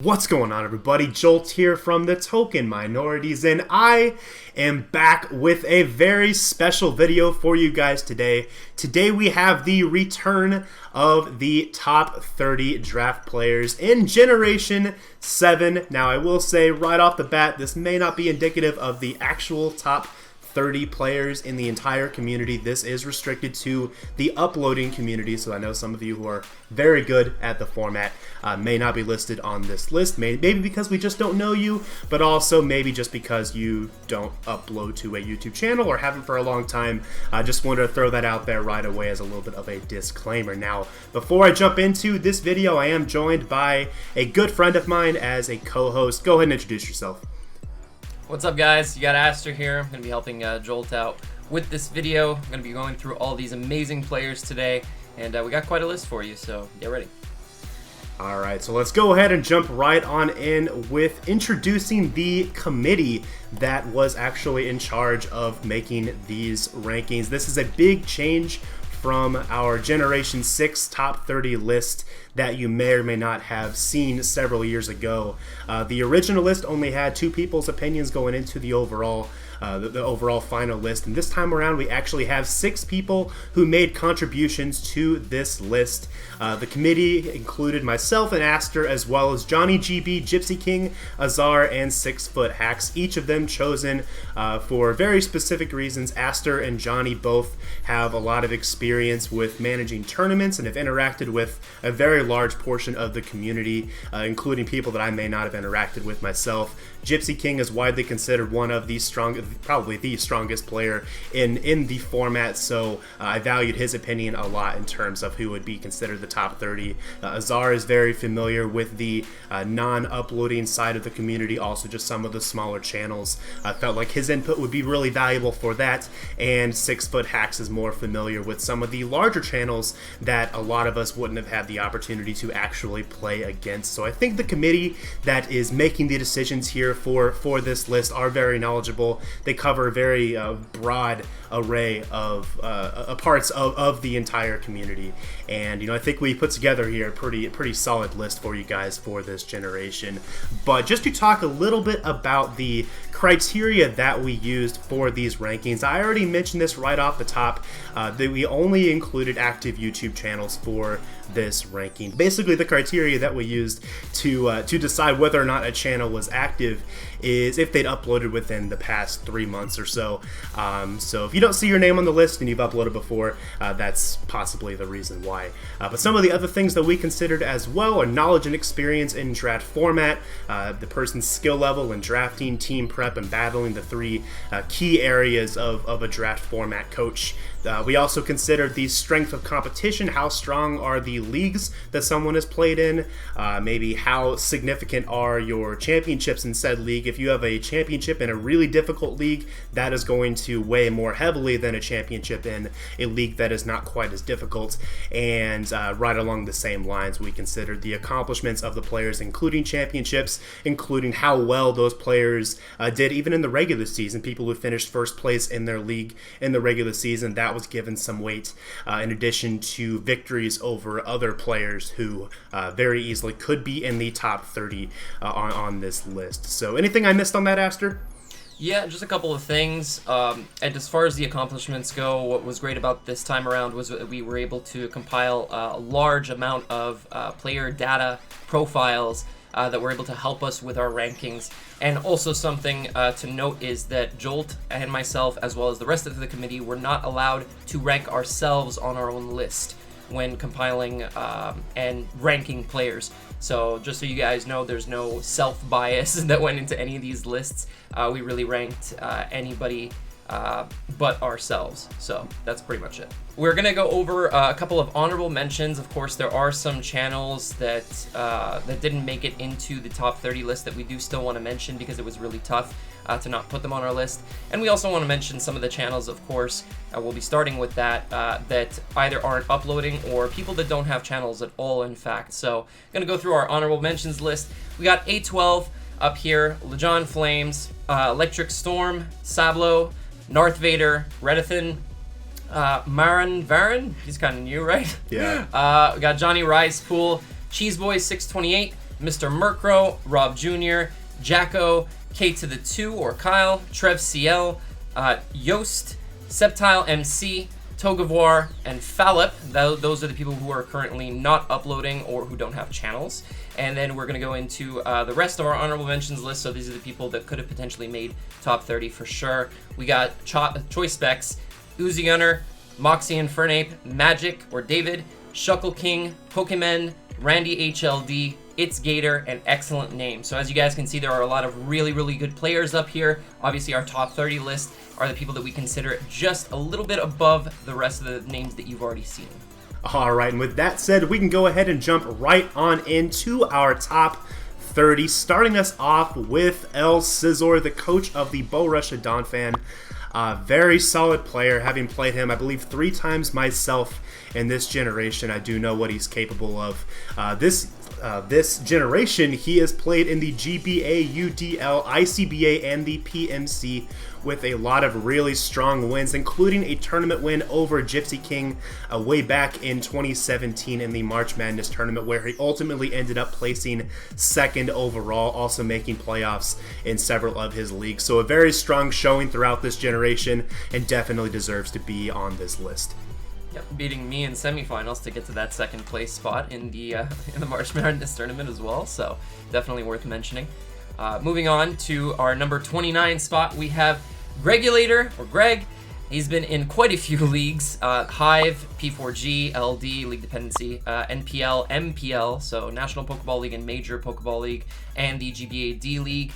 What's going on, everybody? Jolt here from TheTokenMinorities, and I am back with a very special video for you guys today. Today we have the return of the top 30 draft players in Generation 7. Now, I will say right off the bat, this may not be indicative of the actual top 30 players in the entire community. This is restricted to the uploading community, so I know some of you who are very good at the format may not be listed on this list, maybe because we just don't know you, but also maybe just because you don't upload to a YouTube channel or haven't for a long time. I just wanted to throw that out there right away as a little bit of a disclaimer. Now, before I jump into this video, I am joined by a good friend of mine as a co-host. Go ahead and introduce yourself. What's up, guys? You got Aster here. I'm going to be helping Jolt out with this video. I'm going to be going through all these amazing players today, and we got quite a list for you, so get ready. Alright, so let's go ahead and jump right on in with introducing the committee that was actually in charge of making these rankings. This is a big change from our Generation 6 top 30 list that you may or may not have seen several years ago. The original list only had two people's opinions going into the overall final list, and this time around we actually have 6 people who made contributions to this list. The committee included myself and Aster, as well as JOHNNYGB, Gypsy King, AZAR, and 6foot Hacks, each of them chosen for very specific reasons. Aster and Johnny both have a lot of experience with managing tournaments and have interacted with a very large portion of the community, including people that I may not have interacted with myself. Gypsy King is widely considered one of the strongest, probably the strongest player in the format, so I valued his opinion a lot in terms of who would be considered the top 30. AZAR is very familiar with the non-uploading side of the community, also just some of the smaller channels. I felt like his input would be really valuable for that, and 6foot Hacks is more familiar with some of the larger channels that a lot of us wouldn't have had the opportunity to actually play against. So I think the committee that is making the decisions here for this list are very knowledgeable. They cover a very broad array of parts of the entire community, and I think we put together here a pretty solid list for you guys for this generation. But just to talk a little bit about the criteria that we used for these rankings, I already mentioned this right off the top, that we only included active YouTube channels for this ranking. Basically, the criteria that we used to decide whether or not a channel was active is if they'd uploaded within the past 3 months or so. So if you don't see your name on the list and you've uploaded before, that's possibly the reason why. But some of the other things that we considered as well are knowledge and experience in draft format, the person's skill level in drafting, team prep, and battling, the 3 key areas of a draft format coach. We also considered the strength of competition. How strong are the leagues that someone has played in? Maybe how significant are your championships in said league? If you have a championship in a really difficult league, that is going to weigh more heavily than a championship in a league that is not quite as difficult. And right along the same lines, we considered the accomplishments of the players, including championships, including how well those players did even in the regular season. People who finished first place in their league in the regular season, that was given some weight, in addition to victories over other players who very easily could be in the top 30 on this list. So anything I missed on that, Aster? Yeah, just a couple of things. And as far as the accomplishments go, what was great about this time around was that we were able to compile a large amount of player data profiles that were able to help us with our rankings. And also something to note is that Jolt and myself, as well as the rest of the committee, were not allowed to rank ourselves on our own list when compiling and ranking players. So just so you guys know, there's no self-bias that went into any of these lists. We really ranked anybody but ourselves. So that's pretty much it. We're gonna go over a couple of honorable mentions. Of course, there are some channels that didn't make it into the top 30 list that we do still want to mention because it was really tough to not put them on our list. And we also want to mention some of the channels, of course, we'll be starting with that either aren't uploading or people that don't have channels at all, in fact. So I'm gonna go through our honorable mentions list. We got A12 up here, Lejon Flames, Electric Storm, Sablo, Narth Vader, Redithan, Marin Varan, he's kind of new, right? Yeah. We got Johnny Rice Pool, Cheeseboy 628, Mr. Murkrow, Rob Jr., Jacko, K to the 2 or Kyle, Trev CL, Yost, Septile MC, Togavoir, and Fallop. Those are the people who are currently not uploading or who don't have channels. And then we're going to go into the rest of our honorable mentions list. So these are the people that could have potentially made top 30 for sure. We got Choice Specs, Uzi Gunner, Moxie Infernape, Magic or David, Shuckle King, Pokemon, Randy HLD, It's Gator, and Excellent Name. So as you guys can see, there are a lot of really, really good players up here. Obviously, our top 30 list are the people that we consider just a little bit above the rest of the names that you've already seen. All right, and with that said, we can go ahead and jump right on into our top 30, starting us off with SCIZOR, the coach of the Bo Russia Donphan. Very solid player, having played him, I believe, 3 times myself in this generation. I do know what he's capable of. This generation, he has played in the GBA, UDL, ICBA, and the PMC with a lot of really strong wins, including a tournament win over Gypsy King way back in 2017 in the March Madness tournament, where he ultimately ended up placing 2nd overall, also making playoffs in several of his leagues. So a very strong showing throughout this generation, and definitely deserves to be on this list. Yep, beating me in semifinals to get to that 2nd place spot in the March Madness tournament as well, so definitely worth mentioning. Moving on to our number 29 spot, we have GREGULATOR, or Greg. He's been in quite a few leagues, Hive, P4G, LD, League Dependency, NPL, MPL, so National Pokeball League and Major Pokeball League, and the GBA D League.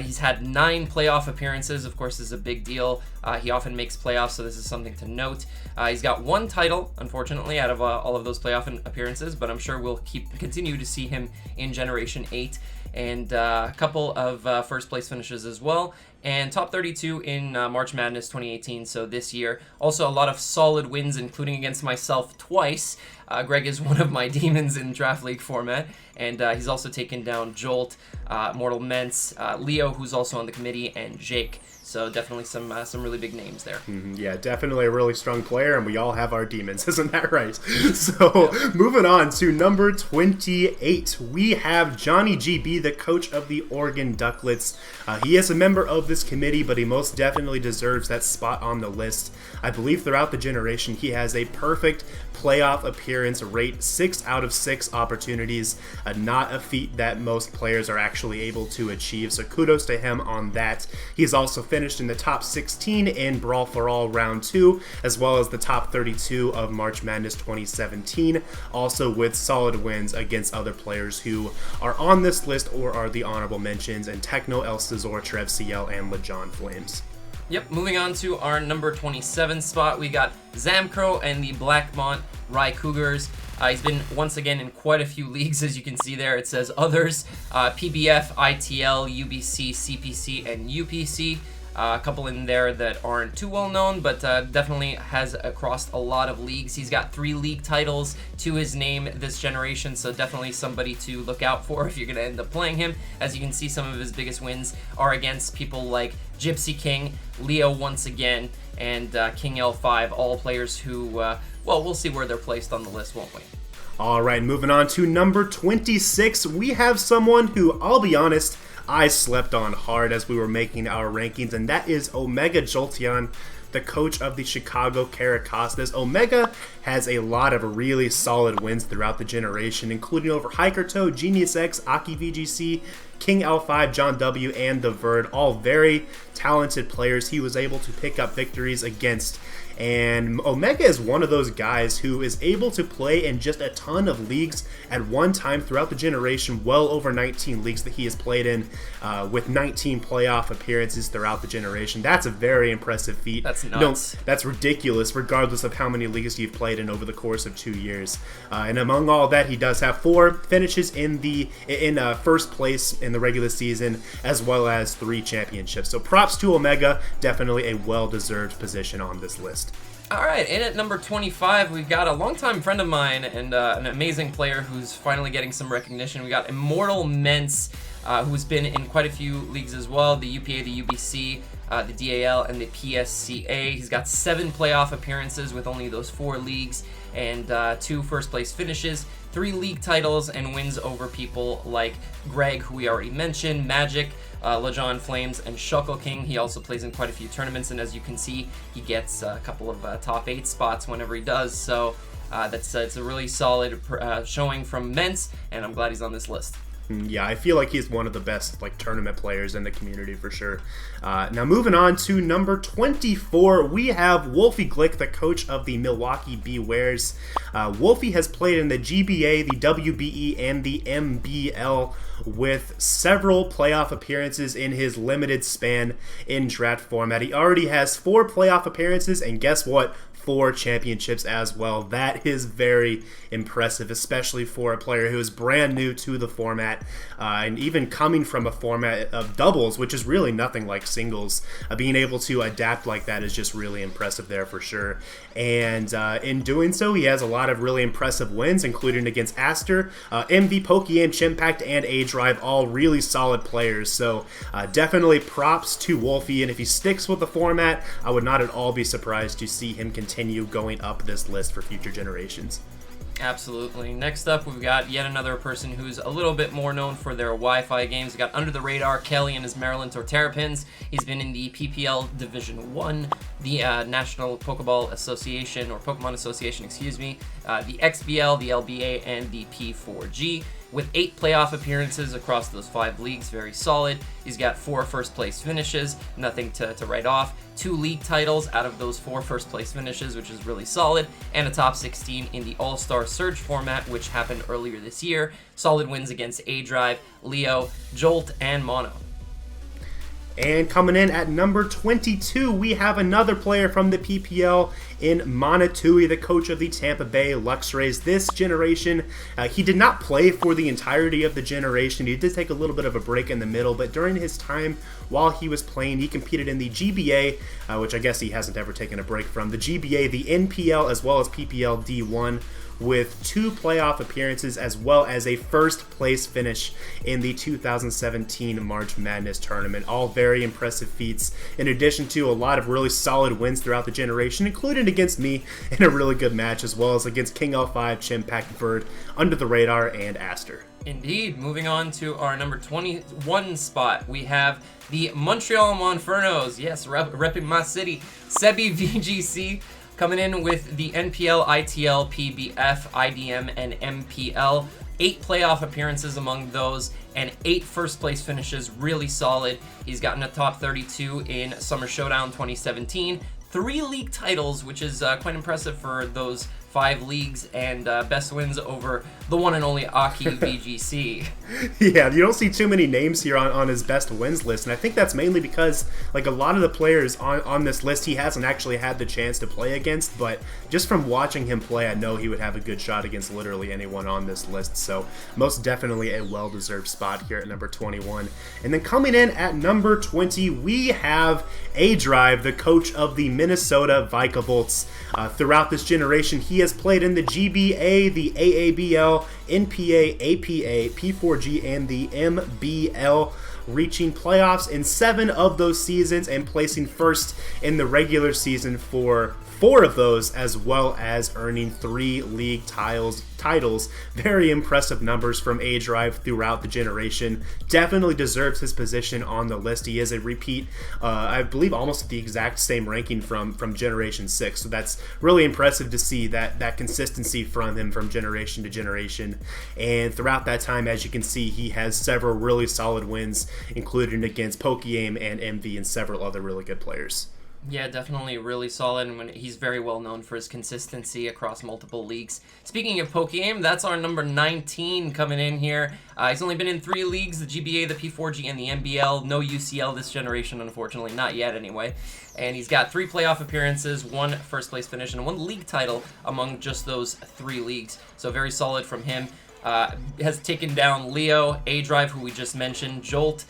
He's had 9 playoff appearances. Of course, this is a big deal. He often makes playoffs, so this is something to note. He's got 1 title, unfortunately, out of all of those playoff appearances, but I'm sure we'll continue to see him in Generation 8, and a couple of first place finishes as well, and top 32 in March Madness 2018, so this year. Also a lot of solid wins, including against myself twice. Greg is one of my demons in Draft League format, and he's also taken down Jolt, Mortalmence, Leo, who's also on the committee, and Jake. So definitely some really big names there. Yeah, definitely a really strong player, and we all have our demons, isn't that right? So moving on to number 28, we have JOHNNYGB, the coach of the Oregon Ducklets. He is a member of this committee, but he most definitely deserves that spot on the list. I believe throughout the generation, he has a perfect playoff appearance rate, 6 out of 6 opportunities, not a feat that most players are actually able to achieve, so kudos to him on that. He's also finished in the top 16 in Brawl for All Round 2, as well as the top 32 of March Madness 2017, also with solid wins against other players who are on this list or are the honorable mentions, and TECHNO, SCIZOR, Trev CL, and LeJohn Flames. Yep, moving on to our number 27 spot, we got Zamcro and the Blackmont Rye Cougars. He's been once again in quite a few leagues, as you can see there. It says others, PBF, ITL, UBC, CPC, and UPC. A couple in there that aren't too well known, but definitely has crossed a lot of leagues. He's got 3 league titles to his name this generation, so definitely somebody to look out for if you're going to end up playing him. As you can see, some of his biggest wins are against people like Gypsy King, Leo once again, and King L5, all players who, well, we'll see where they're placed on the list, won't we? All right, moving on to number 26, we have someone who, I'll be honest, I slept on hard as we were making our rankings, and that is Omega Jolteon, the coach of the Chicago Caracostas. Omega has a lot of really solid wins throughout the generation, including over HIKERTOAD, GENIUSX, AkiVGC, King L5, John W, and the Verd, all very talented players he was able to pick up victories against. And Omega is one of those guys who is able to play in just a ton of leagues at one time throughout the generation, well over 19 leagues that he has played in, with 19 playoff appearances throughout the generation. That's a very impressive feat. That's nuts. No, that's ridiculous, regardless of how many leagues you've played in over the course of 2 years. And among all that, he does have 4 finishes in first place in the regular season, as well as 3 championships. So props to Omega, definitely a well-deserved position on this list. All right, and at number 25, we've got a longtime friend of mine and an amazing player who's finally getting some recognition. We got IMMORTALMENCE, who's been in quite a few leagues as well, the UPA, the UBC, the DAL, and the PSCA. He's got 7 playoff appearances with only those 4 leagues and 2 first place finishes. 3 league titles and wins over people like Greg, who we already mentioned, Magic, Lejon Flames, and Shuckle King. He also plays in quite a few tournaments, and as you can see, he gets a couple of top 8 spots whenever he does. So it's a really solid showing from Mence, and I'm glad he's on this list. Yeah, I feel like he's one of the best tournament players in the community for sure. Now moving on to number 24, we have Wolfey Glick, the coach of the Milwaukee Bewares. Wolfey has played in the GBA, the WBE, and the MBL with several playoff appearances in his limited span in draft format. He already has 4 playoff appearances, and guess what? 4 championships as well. That is very impressive, especially for a player who is brand new to the format, and even coming from a format of doubles, which is really nothing like singles. Being able to adapt like that is just really impressive there for sure. And in doing so, he has a lot of really impressive wins, including against Aster, EMVEE, POKEAIM, CHIMPACT, and ADRIVE, all really solid players. So definitely props to Wolfey, and if he sticks with the format, I would not at all be surprised to see him continue going up this list for future generations. Absolutely. Next up, we've got yet another person who's a little bit more known for their Wi-Fi games. We've got Under the Radar, Kelly and his Maryland Torterrapins. He's been in the PPL Division 1, the National Pokeball Association, or Pokemon Association, excuse me, the XBL, the LBA, and the P4G. With 8 playoff appearances across those 5 leagues, very solid. He's got 4 first place finishes, nothing to write off. 2 league titles out of those 4 first place finishes, which is really solid. And a top 16 in the All-Star Surge format, which happened earlier this year. Solid wins against ADRIVE, Leo, Jolt, and Mono. And coming in at number 22, we have another player from the PPL in Monatui, the coach of the Tampa Bay Luxrays. This generation, he did not play for the entirety of the generation. He did take a little bit of a break in the middle, but during his time while he was playing, he competed in the GBA, which I guess he hasn't ever taken a break from, the GBA, the NPL, as well as PPL D1, with 2 playoff appearances as well as a first place finish in the 2017 March Madness tournament. All very impressive feats, in addition to a lot of really solid wins throughout the generation, including against me in a really good match, as well as against King L5, CHIMPACT, Bird, Under the Radar, and Aster. Indeed. Moving on to our number 21 spot, we have the Montreal MONFERNOS. Yes, repping my city. SEBBYVGC. Coming in with the NPL, ITL, PBF, IDM, and MPL. 8 playoff appearances among those, and 8 first place finishes, really solid. He's gotten a top 32 in Summer Showdown 2017. 3 league titles, which is quite impressive for those 5 leagues, and best wins over the one and only Aki VGC. Yeah, you don't see too many names here on his best wins list, and I think that's mainly because a lot of the players on this list he hasn't actually had the chance to play against, but just from watching him play, I know he would have a good shot against literally anyone on this list, so most definitely a well-deserved spot here at number 21. And then coming in at number 20, we have ADRIVE, the coach of the Minnesota Vikavolt. Throughout this generation, he has played in the GBA, the AABL, NPA, APA, P4G, and the MBL, reaching playoffs in 7 of those seasons and placing first in the regular season for 4 of those, as well as earning 3 league titles. Very impressive numbers from ADRIVE throughout the generation. Definitely deserves his position on the list. He is a repeat, I believe almost the exact same ranking from Generation 6. So that's really impressive to see that consistency from him from generation to generation. And throughout that time, as you can see, he has several really solid wins, including against POKEAIM and EMVEE and several other really good players. Yeah, definitely really solid, and he's very well known for his consistency across multiple leagues. Speaking of POKEAIM, that's our number 19 coming in here. He's only been in 3 leagues, the GBA, the P4G, and the MBL. No UCL this generation, unfortunately, not yet anyway. And he's got 3 playoff appearances, 1 first place finish, and 1 league title among just those 3 leagues. So very solid from him. Has taken down Leo, ADRIVE, who we just mentioned, Jolt,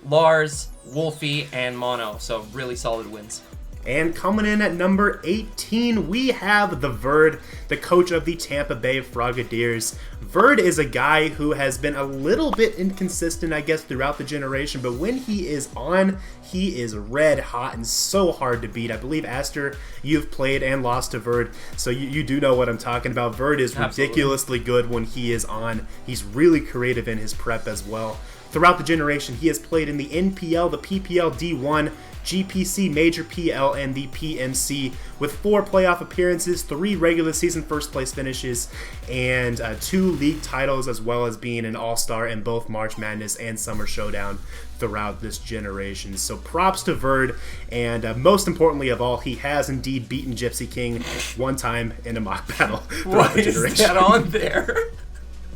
Lars, Wolfey, and Mono. So really solid wins. And coming in at number 18, we have the Verd, the coach of the Tampa Bay Frogadiers. Verd is a guy who has been a little bit inconsistent, I guess, throughout the generation, but when he is on, he is red hot and so hard to beat. I believe, Aster, you've played and lost to Verd, so you do know what I'm talking about. Verd is ridiculously good when he is on. He's really creative in his prep as well. Throughout the generation, he has played in the NPL, the PPL D1, GPC, Major PL, and the PMC with 4 playoff appearances, 3 regular season first place finishes, and 2 league titles, as well as being an all-star in both March Madness and Summer Showdown throughout this generation. So props to Verd, and most importantly of all, he has indeed beaten Gypsy King one time in a mock battle throughout the generation. Is that on there?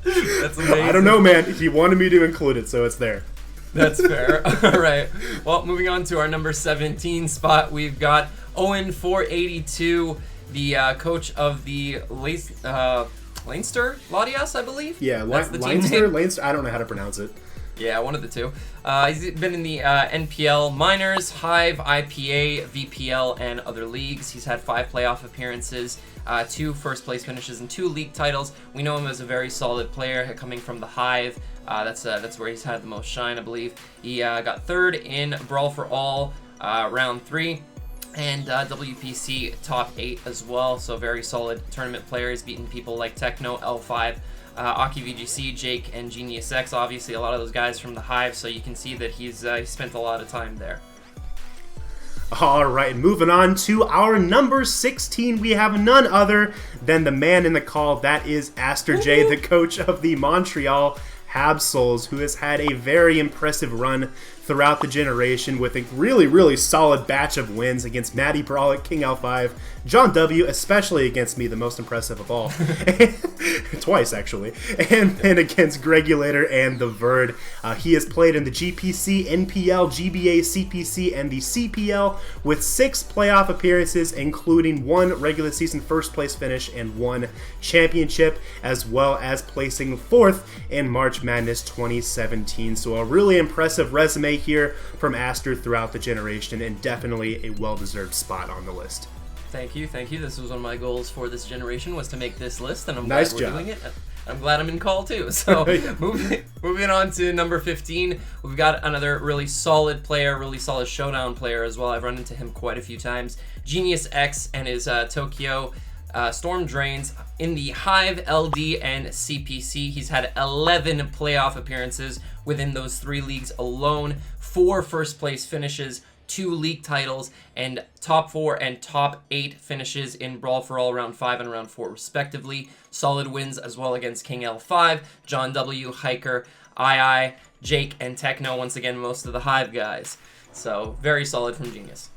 That's amazing. I don't know, man. He wanted me to include it, so it's there. That's fair. All right. Well, moving on to our number 17 spot, we've got Owen 482, the coach of the Leinster Ladias, I believe. Yeah, Leinster. I don't know how to pronounce it. Yeah, one of the two. He's been in the NPL Minors, Hive, IPA, VPL, and other leagues. He's had 5 playoff appearances, 2 first place finishes, and 2 league titles. We know him as a very solid player coming from the Hive. That's where he's had the most shine, I believe. He got 3rd in Brawl for All, round 3. And WPC top 8 as well, so very solid tournament players, beating people like TECHNO, L5, AkiVGC, Jake, and GeniusX. Obviously, a lot of those guys from the Hive, so you can see that he's spent a lot of time there. All right, moving on to our number 16, we have none other than the man in the call. That is AsterJ, the coach of the Montreal Habsols, who has had a very impressive run throughout the generation with a really, really solid batch of wins against MATTY, BROLLIC, King L5, John W, especially against me, the most impressive of all. Twice, actually. And then against GREGULATOR and the Verd. He has played in the GPC, NPL, GBA, CPC, and the CPL with 6 playoff appearances, including 1 regular season first place finish and 1 championship, as well as placing 4th in March Madness 2017. So a really impressive resume here from Aster throughout the generation, and definitely a well-deserved spot on the list. Thank you. This was one of my goals for this generation, was to make this list, and I'm glad we're doing it. I'm glad I'm in call too. So moving on to number 15, we've got another really solid player, really solid showdown player as well. I've run into him quite a few times. GeniusX and his Tokyo Storm Drains in the Hive, LD, and CPC. He's had 11 playoff appearances within those 3 leagues alone, 4 first place finishes, 2 league titles, and top 4 and top 8 finishes in Brawl for All round 5 and round 4 respectively. Solid wins as well against King L5, John W, Hiker, II, Jake, and TECHNO. Once again, most of the Hive guys. So very solid from Genius.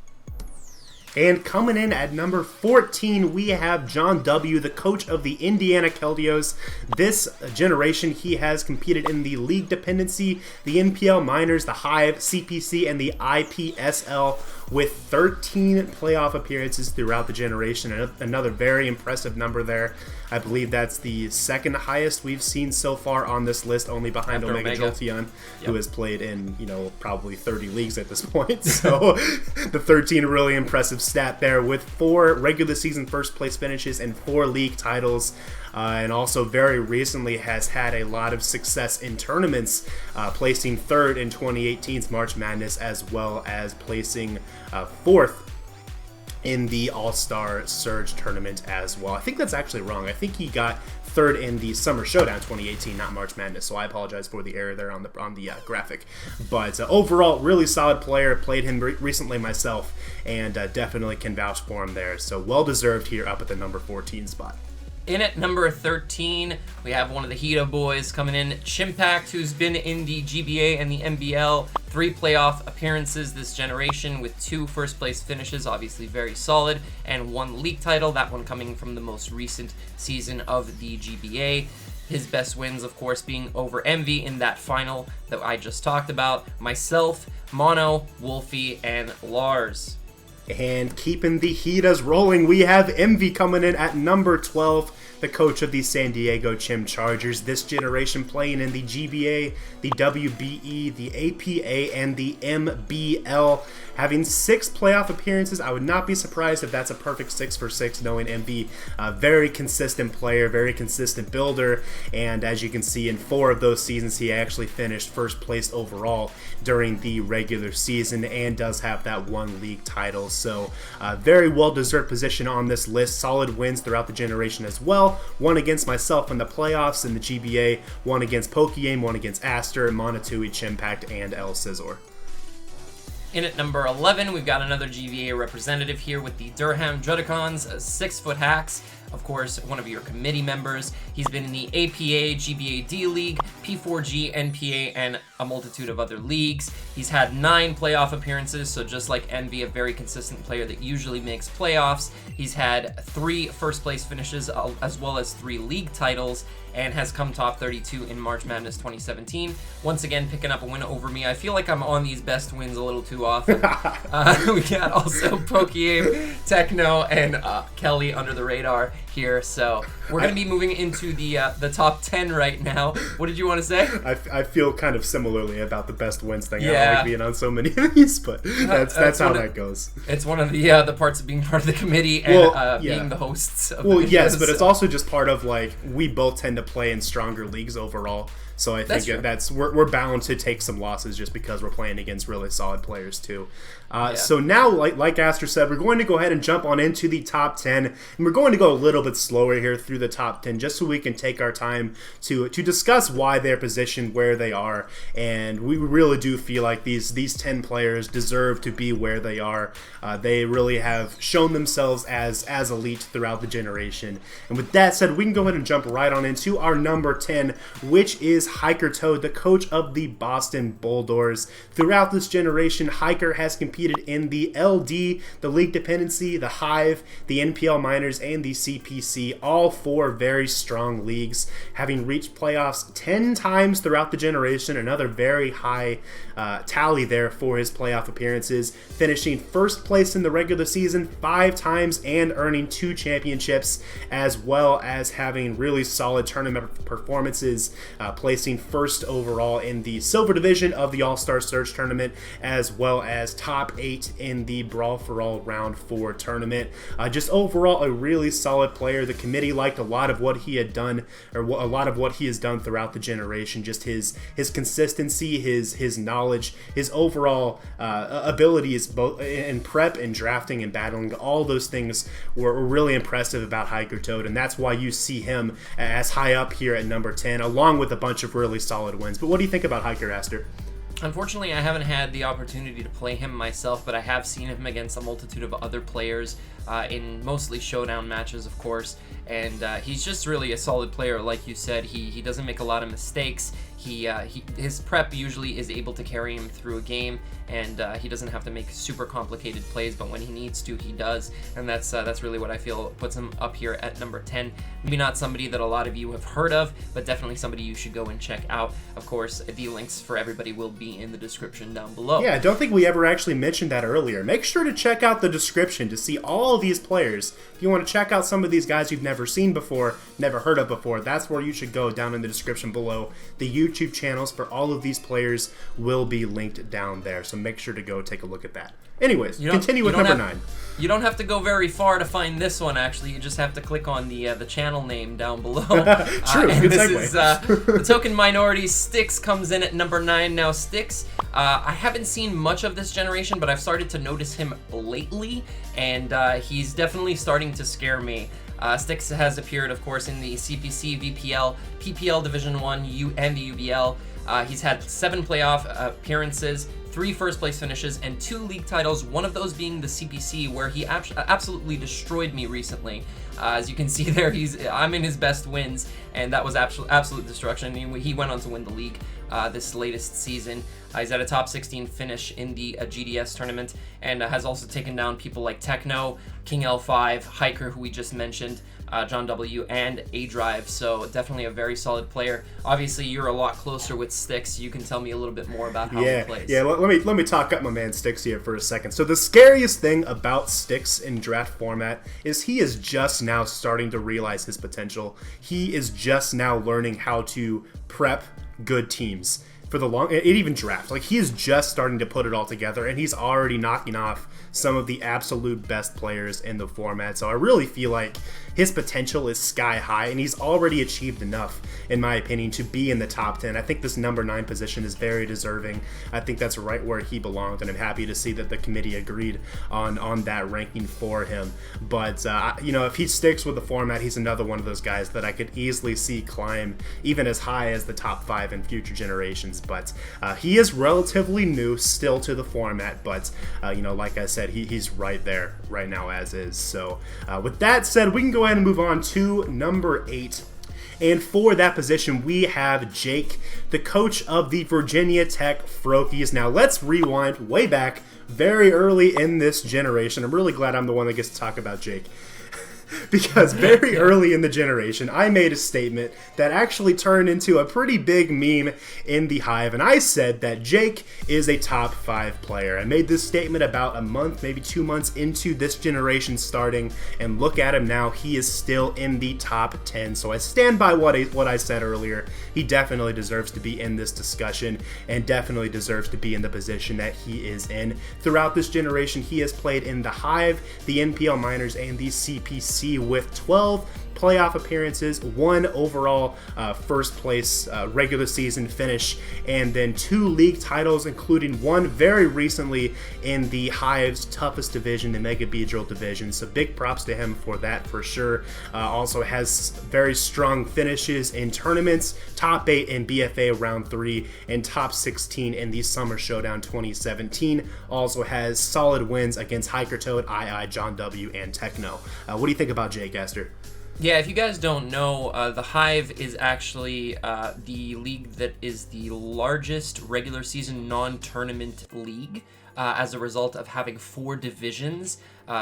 And coming in at number 14, we have John W, the coach of the Indiana Keldios. This generation, he has competed in the League Dependency, the NPL Minors, the Hive, CPC, and the IPSL with 13 playoff appearances throughout the generation. Another very impressive number there. I believe that's the 2nd highest we've seen so far on this list, only behind Omega Jolteon, who has played in, probably 30 leagues at this point. So the 13 really impressive stat there, with 4 regular season first place finishes and 4 league titles. And also very recently has had a lot of success in tournaments, placing 3rd in 2018's March Madness, as well as placing 4th in the All-Star Surge tournament as well. I think that's actually wrong. I think he got 3rd in the Summer Showdown 2018, not March Madness, so I apologize for the error there on the graphic. But overall, really solid player. Played him recently myself, and definitely can vouch for him there. So well-deserved here up at the number 14 spot. In at number 13, we have one of the Hito boys coming in, CHIMPACT, who's been in the GBA and the NBL, 3 playoff appearances this generation with 2 first place finishes, obviously very solid, and 1 league title, that one coming from the most recent season of the GBA. His best wins, of course, being over EMVEE in that final that I just talked about, myself, Mono, Wolfey, and Lars. And keeping the Hitas rolling, we have EMVEE coming in at number 12, the coach of the San Diego Chim Chargers. This generation playing in the GBA, the WBE, the APA, and the MBL. Having 6 playoff appearances, I would not be surprised if that's a perfect 6 for 6, knowing EMVEE, very consistent player, very consistent builder, and as you can see, in 4 of those seasons, he actually finished first place overall during the regular season, and does have that 1 league title. So, very well-deserved position on this list. Solid wins throughout the generation as well. 1 against myself in the playoffs in the GBA, 1 against POKEAIM, 1 against Aster, Monotui, CHIMPACT, and SCIZOR. In at number 11, we've got another GVA representative here with the Durham Judicons, 6-foot hacks. Of course, one of your committee members. He's been in the APA, GBA D League, P4G, NPA, and a multitude of other leagues. He's had 9 playoff appearances, so just like EMVEE, a very consistent player that usually makes playoffs. He's had 3 first place finishes, as well as 3 league titles, and has come top 32 in March Madness 2017. Once again, picking up a win over me. I feel like I'm on these best wins a little too often. We got also POKEAIM, TECHNO, and Kelly under the radar here. So we're going to be moving into the top 10 right now. What did you want to say? I feel kind of similarly about the best wins thing. Yeah. I don't like being on so many of these, but that's how that goes. It's one of the parts of being part of the committee and being the hosts of the videos. Yes, but it's also just part of, like, we both tend to play in stronger leagues overall. So I think we're bound to take some losses just because we're playing against really solid players too. So now, like Aster said, we're going to go ahead and jump on into the top 10, and we're going to go a little bit slower here through the top 10 just so we can take our time to discuss why they're positioned where they are. And we really do feel like these 10 players deserve to be where they are. They really have shown themselves as elite throughout the generation. And with that said, we can go ahead and jump right on into our number 10, which is HIKERTOAD, the coach of the Boston Boldores. Throughout this generation, Hiker has competed in the LD, the League Dependency, the Hive, the NPL Minors, and the CPC, all 4 very strong leagues, having reached playoffs 10 times throughout the generation, another very high tally there for his playoff appearances, finishing first place in the regular season 5 times and earning 2 championships, as well as having really solid tournament performances, placing first overall in the Silver Division of the All-Star Search Tournament, as well as top 8 in the Brawl for All Round 4 tournament. Just overall a really solid player. The committee liked a lot of what he had done, or a lot of what he has done throughout the generation. Just his consistency, his knowledge, his overall abilities both in prep and drafting and battling. All those things were really impressive about HIKERTOAD, and that's why you see him as high up here at number 10, along with a bunch of really solid wins. But what do you think about Hiker, Aster? Unfortunately, I haven't had the opportunity to play him myself, but I have seen him against a multitude of other players in mostly showdown matches, of course, and he's just really a solid player. Like you said, he doesn't make a lot of mistakes. His prep usually is able to carry him through a game, and he doesn't have to make super complicated plays, but when he needs to, he does, and that's really what I feel puts him up here at number 10. Maybe not somebody that a lot of you have heard of, but definitely somebody you should go and check out. Of course, the links for everybody will be in the description down below. Yeah, I don't think we ever actually mentioned that earlier. Make sure to check out the description to see all of these players. If you want to check out some of these guys you've never seen before, never heard of before, that's where you should go, down in the description below. The YouTube channels for all of these players will be linked down there, so make sure to go take a look at that. Anyways, continue with number 9. You don't have to go very far to find this one, actually. You just have to click on the channel name down below. True, and good this segue. is TheTokenMinorities. Styx comes in at number 9 now. Styx, I haven't seen much of this generation, but I've started to notice him lately, and he's definitely starting to scare me. Styx has appeared, of course, in the CPC, VPL, PPL Division 1, and the UBL. He's had 7 playoff appearances, 3 first place finishes, and 2 league titles, one of those being the CPC, where he absolutely destroyed me recently. As you can see there, I'm in his best wins, and that was absolute destruction. He went on to win the league this latest season. He's at a top 16 finish in the GDS tournament, and has also taken down people like TECHNO, King L5, Hiker, who we just mentioned. John W, and ADRIVE, so definitely a very solid player. Obviously, you're a lot closer with Styx. You can tell me a little bit more about how he plays. Yeah, let me talk up my man Styx here for a second. So the scariest thing about Styx in draft format is he is just now starting to realize his potential. He is just now learning how to prep good teams for the long, it even draft. Like, he is just starting to put it all together, and he's already knocking off some of the absolute best players in the format. So I really feel like his potential is sky high, and he's already achieved enough, in my opinion, to be in the top 10. I think this number 9 position is very deserving. I think that's right where he belonged, and I'm happy to see that the committee agreed on that ranking for him. But, you know, if he sticks with the format, he's another one of those guys that I could easily see climb even as high as the top 5 in future generations. But he is relatively new still to the format, but, you know, like I said, he's right there right now as is. So with that said, we can go ahead and move on to number 8. And for that position, we have Jake, the coach of the Virginia Tech Frokies. Now, let's rewind way back very early in this generation. I'm really glad I'm the one that gets to talk about Jake. Because very early in the generation, I made a statement that actually turned into a pretty big meme in the Hive, and I said that Jake is a top 5 player. I made this statement about a month, maybe 2 months into this generation starting, and look at him now, he is still in the top 10. So I stand by what I said earlier. He definitely deserves to be in this discussion, and definitely deserves to be in the position that he is in. Throughout this generation, he has played in the Hive, the NPL Minors, and the CPC with 12 playoff appearances, 1 overall first place regular season finish, and then 2 league titles, including 1 very recently in the Hive's toughest division, the Mega Jolt division. So big props to him for that for sure. Also has very strong finishes in tournaments, top 8 in BFA round 3 and top 16 in the Summer Showdown 2017. Also has solid wins against HIKERTOAD, II, John W, and TECHNO. What do you think about Jake, Aster? Yeah, if you guys don't know, the Hive is actually the league that is the largest regular season non-tournament league as a result of having 4 divisions,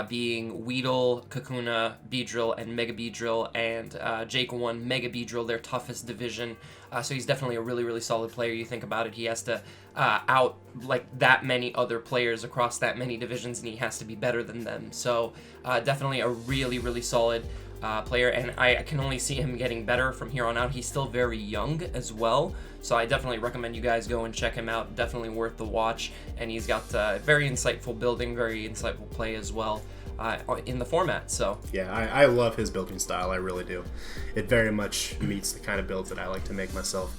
being Weedle, Kakuna, Beedrill, and Mega Beedrill, and Jake won Mega Beedrill, their toughest division. So he's definitely a really, really solid player. You think about it, he has to out like that many other players across that many divisions, and he has to be better than them. So definitely a really, really solid player, and I can only see him getting better from here on out. He's still very young as well, so I definitely recommend you guys go and check him out. Definitely worth the watch, and he's got very insightful building, very insightful play as well in the format. So yeah, I love his building style. I really do. It very much meets the kind of builds that I like to make myself.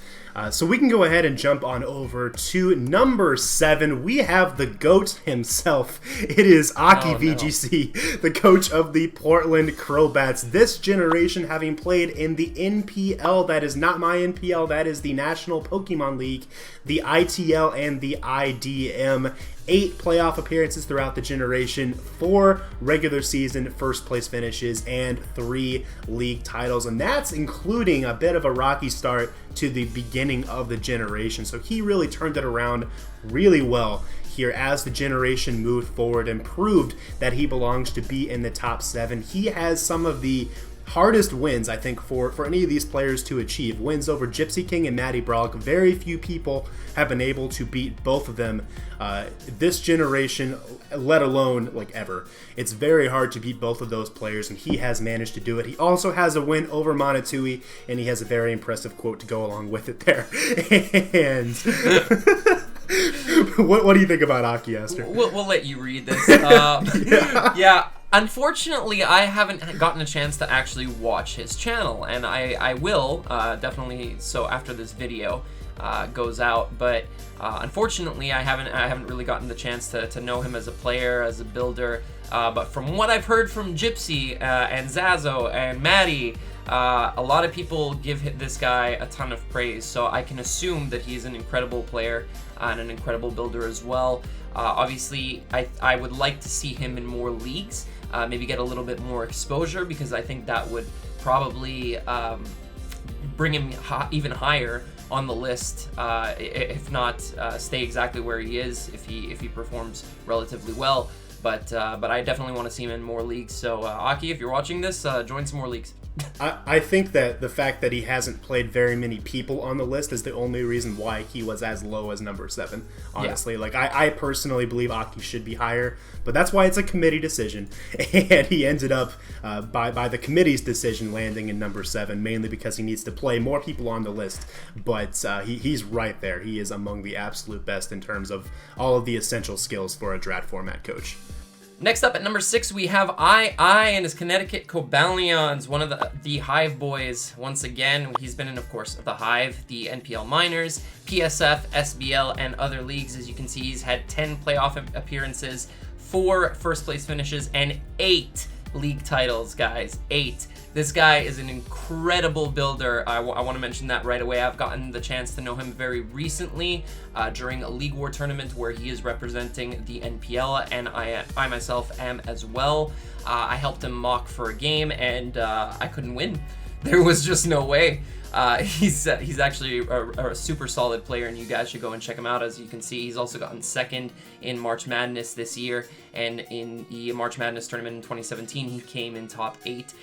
So we can go ahead and jump on over to number 7. We have the GOAT himself. It is VGC, the coach of the Portland Crowbats. This generation having played in the NPL, that is not my NPL, that is the National Pokemon League, the ITL, and the IDM. 8 playoff appearances throughout the generation, 4 regular season first place finishes, and 3 league titles. And that's including a bit of a rocky start to the beginning of the generation. So he really turned it around really well here as the generation moved forward and proved that he belongs to be in the top 7. He has some of the hardest wins, I think, for any of these players to achieve. Wins over Gypsy King and MATTY. Very few people have been able to beat both of them this generation, let alone like ever. It's very hard to beat both of those players, and he has managed to do it. He also has a win over Monotui, and he has a very impressive quote to go along with it there. And what do you think about Aki, Aster? We'll let you read this. Yeah. Unfortunately, I haven't gotten a chance to actually watch his channel, and I will, definitely, so after this video goes out, but unfortunately, I haven't really gotten the chance to know him as a player, as a builder, but from what I've heard from Gypsy and Zazo and MATTY, a lot of people give this guy a ton of praise, so I can assume that he's an incredible player and an incredible builder as well. Obviously, I would like to see him in more leagues, maybe get a little bit more exposure, because I think that would probably bring him even higher on the list, if not stay exactly where he is if he performs relatively well. But I definitely want to see him in more leagues. So Aki, if you're watching this, join some more leagues. I think that the fact that he hasn't played very many people on the list is the only reason why he was as low as number 7, honestly. Like, I personally believe Aki should be higher, but that's why it's a committee decision. And he ended up, by the committee's decision, landing in number 7, mainly because he needs to play more people on the list. But he's right there. He is among the absolute best in terms of all of the essential skills for a draft format coach. Next up at number 6, we have II and his Connecticut COBALIONS, one of the Hive boys. Once again, he's been in, of course, the Hive, the NPL Minors, PSF, SBL, and other leagues. As you can see, he's had 10 playoff appearances, 4 first place finishes, and 8 league titles, guys. 8. This guy is an incredible builder. I want to mention that right away. I've gotten the chance to know him very recently during a League War tournament where he is representing the NPL, and I myself am as well. I helped him mock for a game, and I couldn't win. There was just no way. He's actually a super solid player, and you guys should go and check him out. As you can see, he's also gotten second in March Madness this year, and in the March Madness tournament in 2017, he came in top 8,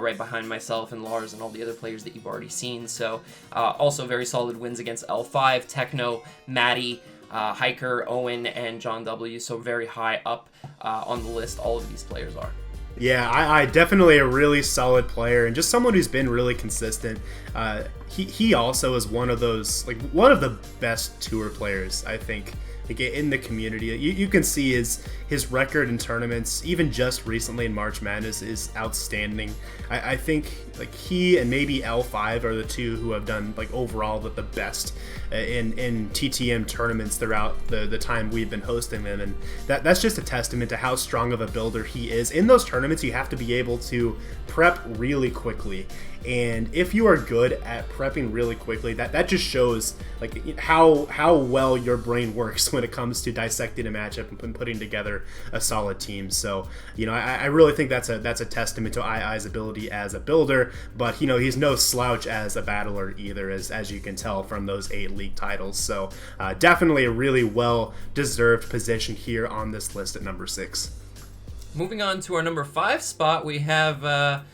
right behind myself and Lars and all the other players that you've already seen. So also very solid wins against L5, TECHNO, MATTY, Hiker, Owen, and John W. So very high up on the list, all of these players are. Yeah, I definitely a really solid player and just someone who's been really consistent. He also is one of those, like, one of the best tour players, I think, like, in the community. You can see his record in tournaments, even just recently in March Madness, is outstanding. I think, like, he and maybe L5 are the two who have done, like, overall the best in TTM tournaments throughout the time we've been hosting them, and that's just a testament to how strong of a builder he is. In those tournaments, you have to be able to prep really quickly, and if you are good at prepping really quickly, that just shows, like, how well your brain works when it comes to dissecting a matchup and putting together a solid team. So, you know, I really think that's a testament to II's ability as a builder, but, you know, he's no slouch as a battler either, as you can tell from those 8 league titles. So definitely a really well-deserved position here on this list at number 6. Moving on to our number 5 spot, we have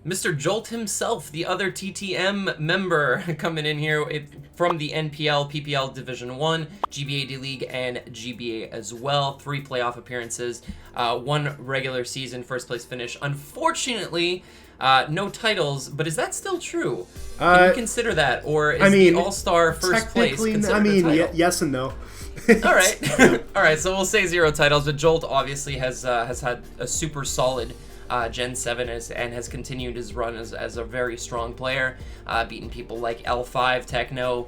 Mr. Jolt himself, the other TTM member, coming in here from the NPL, PPL Division 1, GBA D-League, and GBA as well. 3 playoff appearances, 1 regular season first place finish. Unfortunately, no titles, but is that still true? Can you consider that, or is the All-Star first place considered a title? Yes and no. All right, all right. So we'll say 0 titles, but Jolt obviously has had a super solid Gen 7 and has continued his run as a very strong player, beating people like L5, TECHNO,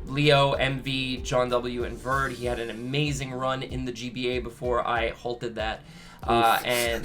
Leo, EMVEE, John W, and Verd. He had an amazing run in the GBA before I halted that. And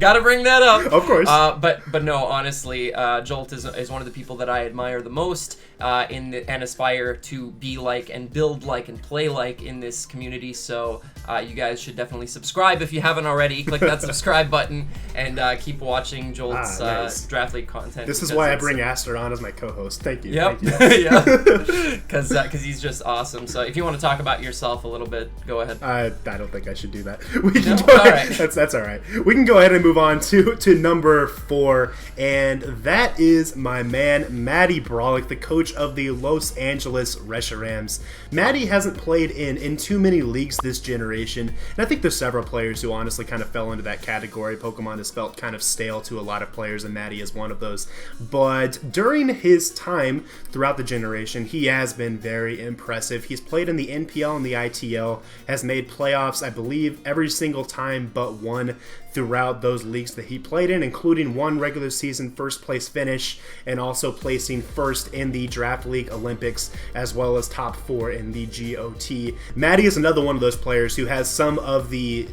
gotta bring that up, of course. But no, honestly, Jolt is one of the people that I admire the most and aspire to be like and build like and play like in this community. So you guys should definitely subscribe if you haven't already. Click that subscribe button and keep watching Jolt's nice. Draft League content. This is why I bring Aster on as my co-host. Thank you. Yep. Thank you. Yeah. Because he's just awesome. So if you want to talk about yourself a little bit, go ahead. I don't think I should do that. We can go ahead. Right. That's all right. We can go ahead and move on to number 4, and that is my man MATTY BROLLIC, the coach of the Los Angeles Reshiram's. MATTY hasn't played in too many leagues this generation, and I think there's several players who honestly kind of fell into that category. Pokemon has felt kind of stale to a lot of players, and MATTY is one of those. But during his time throughout the generation, he has been very impressive. He's played in the NPL and the ITL, has made playoffs, I believe, every single time but one throughout those leagues that he played in, including 1 regular season first place finish and also placing first in the Draft League Olympics, as well as top 4 in the GOT. MATTY is another one of those players who has some of the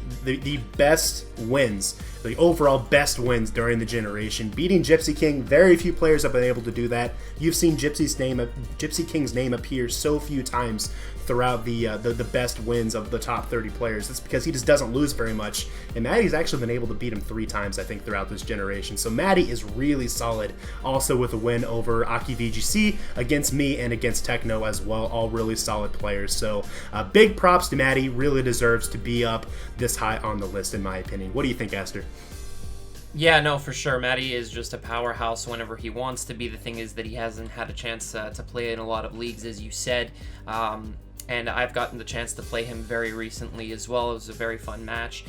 best wins, the overall best wins during the generation, beating Gypsy King. Very few players have been able to do that. You've seen Gypsy King's name appear so few times throughout the best wins of the top 30 players. That's because he just doesn't lose very much, and MATTY's actually been able to beat him 3 times, I think, throughout this generation. So MATTY is really solid, also with a win over AkiVGC, against me, and against TECHNO as well. All really solid players. So big props to MATTY. Really deserves to be up this high on the list, in my opinion. What do you think, Aster? Yeah, no, for sure. Matty is just a powerhouse whenever he wants to be. The thing is that he hasn't had a chance to play in a lot of leagues, as you said. And I've gotten the chance to play him very recently as well. It was a very fun match.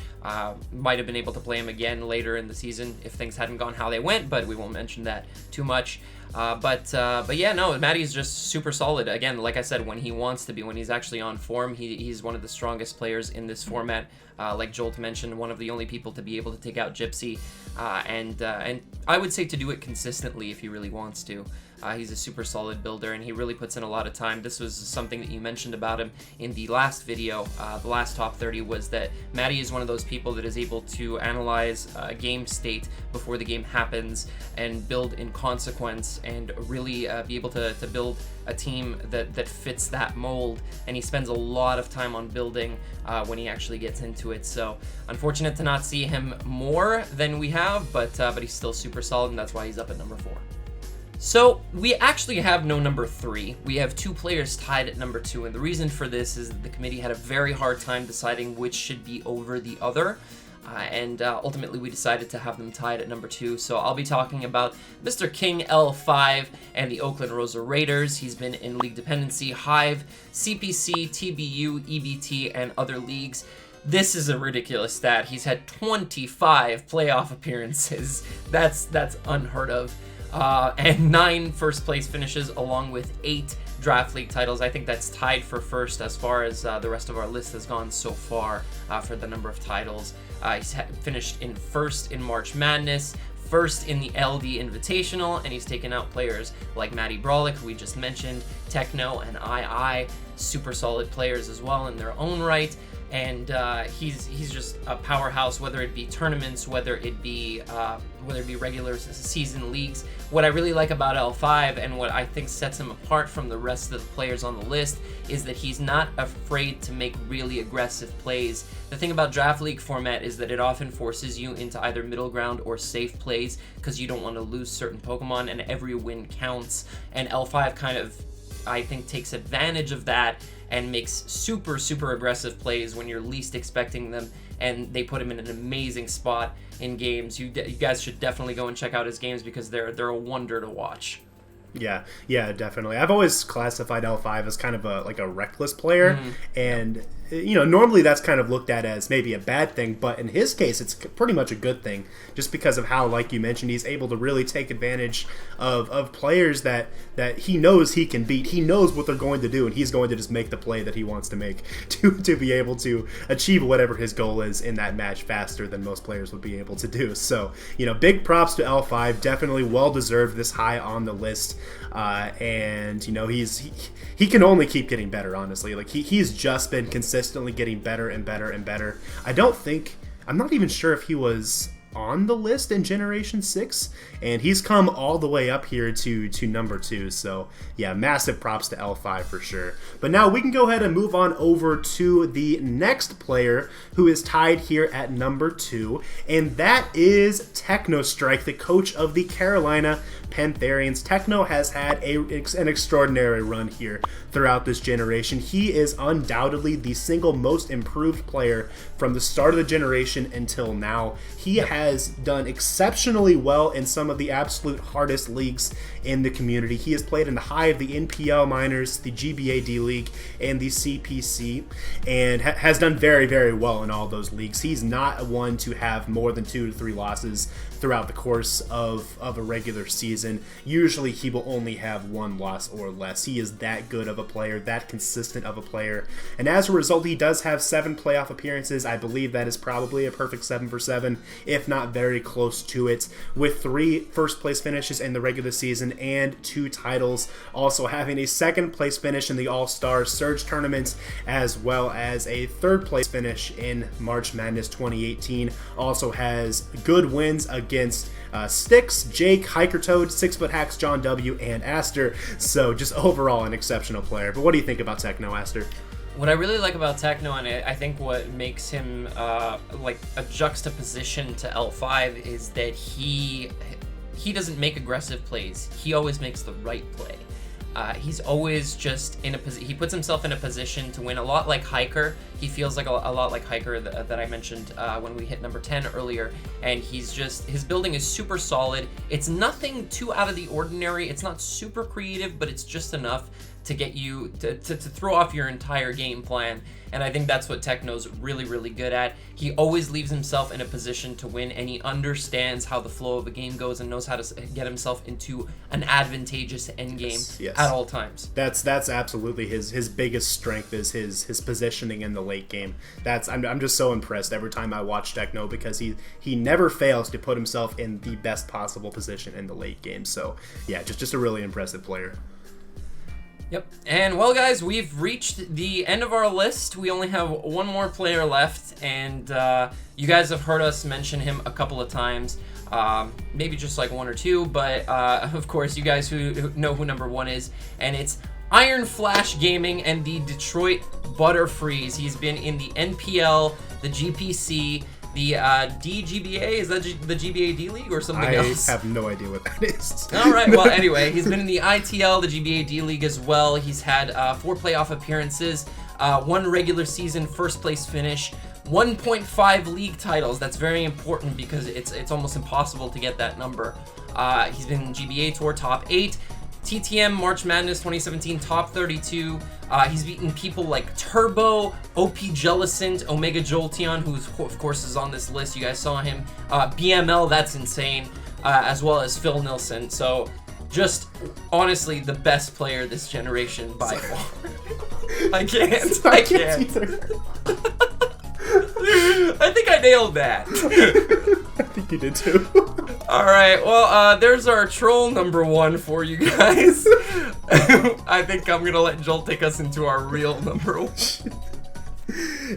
Might have been able to play him again later in the season if things hadn't gone how they went, but we won't mention that too much. But yeah, no, Matty's just super solid. Again, like I said, when he wants to be, when he's actually on form, he's one of the strongest players in this format. Like Jolt mentioned, one of the only people to be able to take out GYPSY, and I would say to do it consistently if he really wants to. He's a super solid builder, and he really puts in a lot of time. This was something that you mentioned about him in the last video, the last top 30, was that Matty is one of those people that is able to analyze game state before the game happens and build in consequence, and really be able to build a team that fits that mold. And he spends a lot of time on building when he actually gets into it. So unfortunate to not see him more than we have, but he's still super solid, and that's why he's up at number 4. So we actually have no number 3. We have 2 players tied at number 2, and the reason for this is that the committee had a very hard time deciding which should be over the other. And ultimately we decided to have them tied at number 2. So I'll be talking about Mr. King L5 and the Oakland Rosa Raiders. He's been in League Dependency, Hive, CPC, TBU, EBT, and other leagues. This is a ridiculous stat. He's had 25 playoff appearances. That's unheard of. And 9 first place finishes along with 8 draft league titles. I think that's tied for first as far as the rest of our list has gone so far for the number of titles. He's finished in first in March Madness, first in the LD Invitational, and he's taken out players like MATTY, BROLLIC, who we just mentioned, TECHNO, and II, super solid players as well in their own right. And he's just a powerhouse, whether it be tournaments, whether it be regular season leagues. What I really like about L5, and what I think sets him apart from the rest of the players on the list, is that he's not afraid to make really aggressive plays. The thing about draft league format is that it often forces you into either middle ground or safe plays because you don't want to lose certain Pokemon, and every win counts. And L5 kind of, I think, takes advantage of that and makes super aggressive plays when you're least expecting them, and they put him in an amazing spot in games. You guys should definitely go and check out his games because they're a wonder to watch. Yeah, definitely. I've always classified L5 as kind of a reckless player, and normally that's kind of looked at as maybe a bad thing, but in his case, it's pretty much a good thing, just because of how, like you mentioned, he's able to really take advantage of players that he knows he can beat. He knows what they're going to do, and he's going to just make the play that he wants to make to be able to achieve whatever his goal is in that match faster than most players would be able to do. So, big props to L5, definitely well-deserved this high on the list. And he can only keep getting better, honestly. Like he's just been consistently getting better and better and better. I'm not even sure if he was on the list in Generation 6, and he's come all the way up here to number 2. So yeah, massive props to L5 for sure. But now we can go ahead and move on over to the next player who is tied here at number 2, and that is TechnoStrike, the coach of the Carolina Pantherians. TECHNO has had an extraordinary run here throughout this generation. He is undoubtedly the single most improved player from the start of the generation until now. He has done exceptionally well in some of the absolute hardest leagues in the community. He has played in the Hive, the NPL Minors, the GBAD League, and the CPC, and has done very, very well in all those leagues. He's not one to have more than 2 to 3 losses throughout the course of a regular season. Usually he will only have 1 loss or less. He is that good of a player, that consistent of a player, and as a result he does have 7 playoff appearances. I believe that is probably a perfect 7 for 7, if not very close to it, with 3 first place finishes in the regular season and 2 titles, also having a 2nd place finish in the All-Star Surge tournament, as well as a 3rd place finish in March Madness 2018. Also has good wins against Styx, Jake, HIKERTOAD, 6-Foot Hacks, John W, and Aster. So just overall an exceptional player. But what do you think about TECHNO, Aster? What I really like about TECHNO, and I think what makes him like a juxtaposition to L5, is that he doesn't make aggressive plays. He always makes the right play. He's always just in he puts himself in a position to win. A lot like Hiker, He feels like a lot like Hiker that I mentioned when we hit number 10 earlier, and he's just, his building is super solid. It's nothing too out of the ordinary. It's not super creative, but it's just enough to get you to throw off your entire game plan. And I think that's what Techno's really, really good at. He always leaves himself in a position to win, and he understands how the flow of a game goes and knows how to get himself into an advantageous endgame at all times. That's absolutely his biggest strength, is his positioning in the late game. I'm just so impressed every time I watch Techno, because he never fails to put himself in the best possible position in the late game. So yeah, just a really impressive player. Yep. And well, guys, we've reached the end of our list. We only have one more player left, and you guys have heard us mention him a couple of times, maybe just like one or two, but of course, you guys who know who number one is, and it's IRONFLASHGAMING and the Detroit Butterfrees. He's been in the NPL, the GPC, the DGBA, is that the GBA D League or something else? I have no idea what that is. All right, well, anyway, he's been in the ITL, the GBA D League as well. He's had 4 playoff appearances, 1 regular season first place finish, 1.5 league titles. That's very important because it's almost impossible to get that number. He's been in GBA Tour top 8, TTM March Madness 2017 top 32. He's beaten people like Turbo, OP Jellicent, Omega Jolteon, who of course is on this list. You guys saw him. BML, that's insane, as well as Phil Nilsson. So just honestly the best player this generation by far. I can't. I think I nailed that. I think you did too. Alright, well, there's our troll number 1 for you guys. I think I'm gonna let Jolt take us into our real number 1.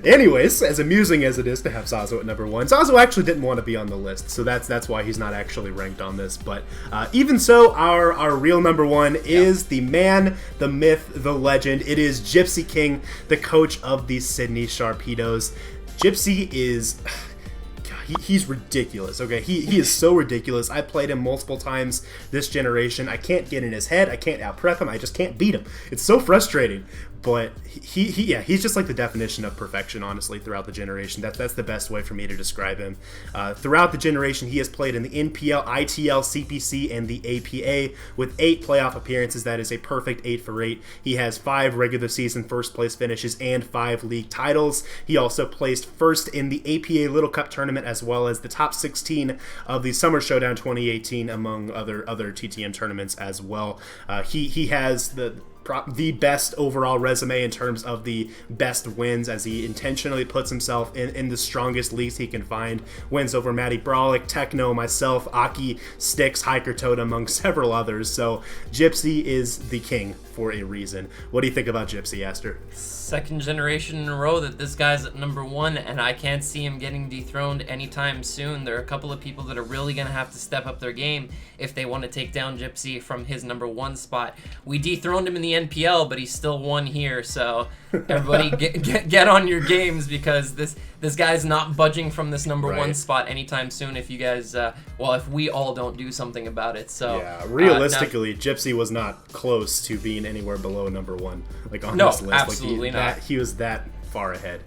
Anyways, as amusing as it is to have Sazo at number 1, Sazo actually didn't want to be on the list, so that's why he's not actually ranked on this. But even so, our real number 1 is the man, the myth, the legend. It is Gypsy King, the coach of the Sydney Sharpedos. Gypsy is... He's ridiculous, okay? He is so ridiculous. I played him multiple times this generation. I can't get in his head. I can't out-prep him. I just can't beat him. It's so frustrating. But he's just like the definition of perfection, honestly, throughout the generation. That's the best way for me to describe him. Throughout the generation, he has played in the NPL, ITL, CPC, and the APA with 8 playoff appearances. That is a perfect 8 for 8. He has 5 regular season first place finishes and 5 league titles. He also placed first in the APA Little Cup tournament, as well as the top 16 of the Summer Showdown 2018, among other TTM tournaments as well. He has the best overall resume in terms of the best wins, as he intentionally puts himself in the strongest leagues he can find. Wins over MATTY, BROLLIC, TECHNO, myself, Aki, Styx, HIKERTOAD, among several others. So Gypsy is the king for a reason. What do you think about Gypsy, Aster? Second generation in a row that this guy's at number 1, and I can't see him getting dethroned anytime soon. There are a couple of people that are really going to have to step up their game if they want to take down Gypsy from his number 1 spot. We dethroned him in the NPL, but he's still 1 here, so everybody get on your games, because this guy's not budging from this number 1 spot anytime soon if you guys, if we all don't do something about it. So yeah, realistically, Gypsy was not close to being anywhere below number 1, like on this list. Absolutely not. He was that far ahead.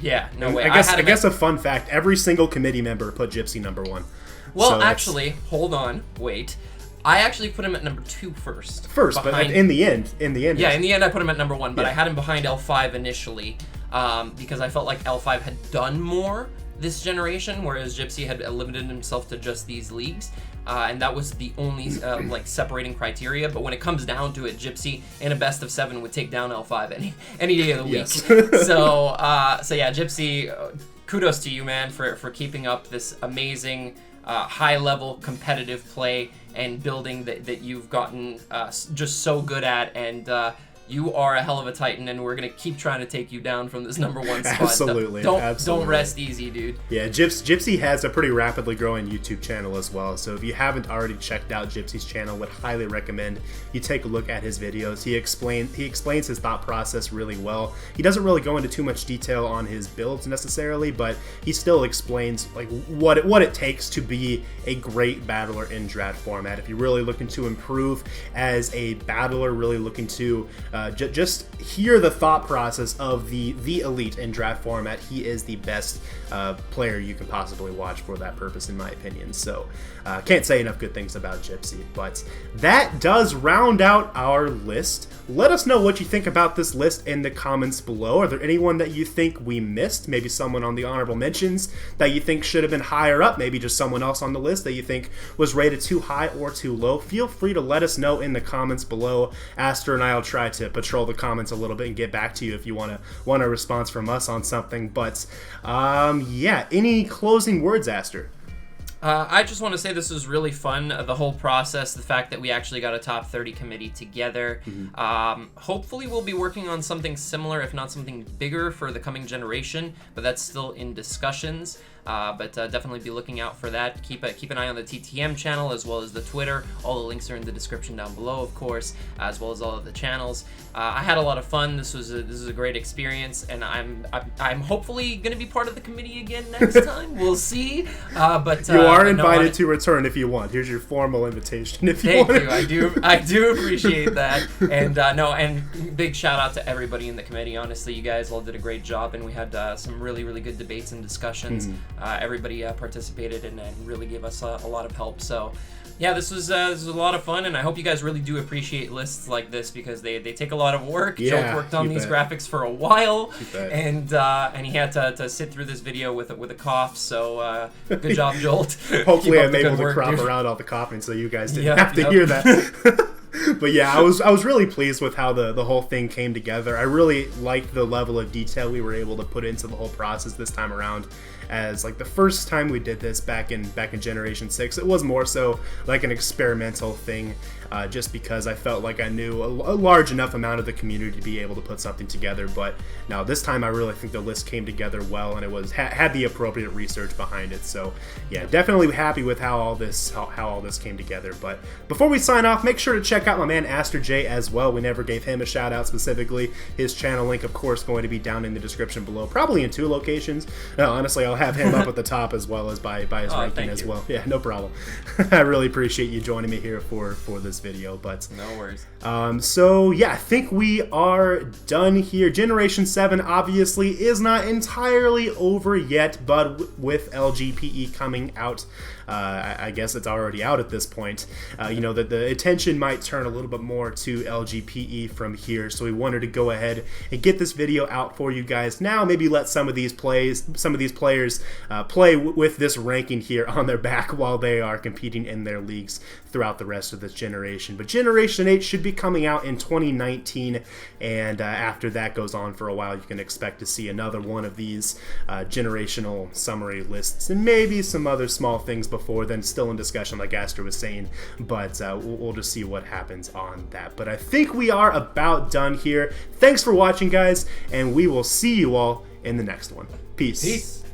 Yeah, no and way. I guess a fun fact: every single committee member put Gypsy number 1. Well, so actually, hold on, wait. I actually put him at number 2 first. But in the end. Yeah, in the end I put him at number 1, but I had him behind L5 initially, because I felt like L5 had done more this generation, whereas Gypsy had limited himself to just these leagues, and that was the only separating criteria. But when it comes down to it, Gypsy in a best of 7 would take down L5 any day of the week. Yes. So yeah, Gypsy, kudos to you, man, for keeping up this amazing high-level competitive play and building that you've gotten just so good at, and you are a hell of a Titan, and we're going to keep trying to take you down from this number 1 spot. Absolutely. Don't rest easy, dude. Yeah, Gypsy has a pretty rapidly growing YouTube channel as well, so if you haven't already checked out Gypsy's channel, would highly recommend you take a look at his videos. He explains his thought process really well. He doesn't really go into too much detail on his builds necessarily, but he still explains like what it takes to be a great battler in draft format. If you're really looking to improve as a battler, really looking to just hear the thought process of the elite in draft format. He is the best player you can possibly watch for that purpose, in my opinion. So can't say enough good things about GYPSY. But that does round out our list. Let us know what you think about this list in the comments below. Are there anyone that you think we missed? Maybe someone on the honorable mentions that you think should have been higher up? Maybe just someone else on the list that you think was rated too high or too low? Feel free to let us know in the comments below. Aster and I will try to patrol the comments a little bit and get back to you if you want a response from us on something. But yeah, any closing words, Aster? I just want to say this was really fun, the whole process, the fact that we actually got a top 30 committee together. Hopefully we'll be working on something similar, if not something bigger, for the coming generation, but that's still in discussions. But definitely be looking out for that. Keep an eye on the TTM channel as well as the Twitter. All the links are in the description down below, of course, as well as all of the channels. I had a lot of fun. This was a great experience, and I'm hopefully going to be part of the committee again next time. We'll see. But you are invited to return if you want. Here's your formal invitation. If you thank want. you. I do appreciate that. And and big shout out to everybody in the committee. Honestly, you guys all did a great job, and we had some really good debates and discussions. Everybody participated and really gave us a lot of help. So yeah, this was a lot of fun, and I hope you guys really do appreciate lists like this because they take a lot of work. Yeah, Jolt worked on these graphics for a while, and he had to sit through this video with a cough. So good job, Jolt. Hopefully, I'm able to crop around all the coughing so you guys didn't have to hear that. But yeah, I was really pleased with how the whole thing came together. I really liked the level of detail we were able to put into the whole process this time around. As like the first time we did this back in Generation 6, it was more so like an experimental thing, just because I felt like I knew a large enough amount of the community to be able to put something together. But now this time I really think the list came together well, and it was had the appropriate research behind it. So yeah, definitely happy with how all this came together. But before we sign off, make sure to check out my man AsterJ as well. We never gave him a shout out specifically. His channel link, of course, going to be down in the description below, probably in 2 locations. No, honestly, I'll have him up at the top as well as by his ranking as well. Yeah, no problem. I really appreciate you joining me here for this video. But no worries. So yeah, I think we are done here. Generation 7 obviously is not entirely over yet, but with LGPE coming out, I guess it's already out at this point. You know that the attention might turn a little bit more to LGPE from here, so we wanted to go ahead and get this video out for you guys now. Maybe let some of these players play with this ranking here on their back while they are competing in their leagues throughout the rest of this generation. But Generation 8 should be coming out in 2019, and after that goes on for a while, you can expect to see another one of these generational summary lists, and maybe some other small things before then, still in discussion like Aster was saying, but we'll just see what happens on that. But I think we are about done here. Thanks for watching, guys, and we will see you all in the next one. Peace.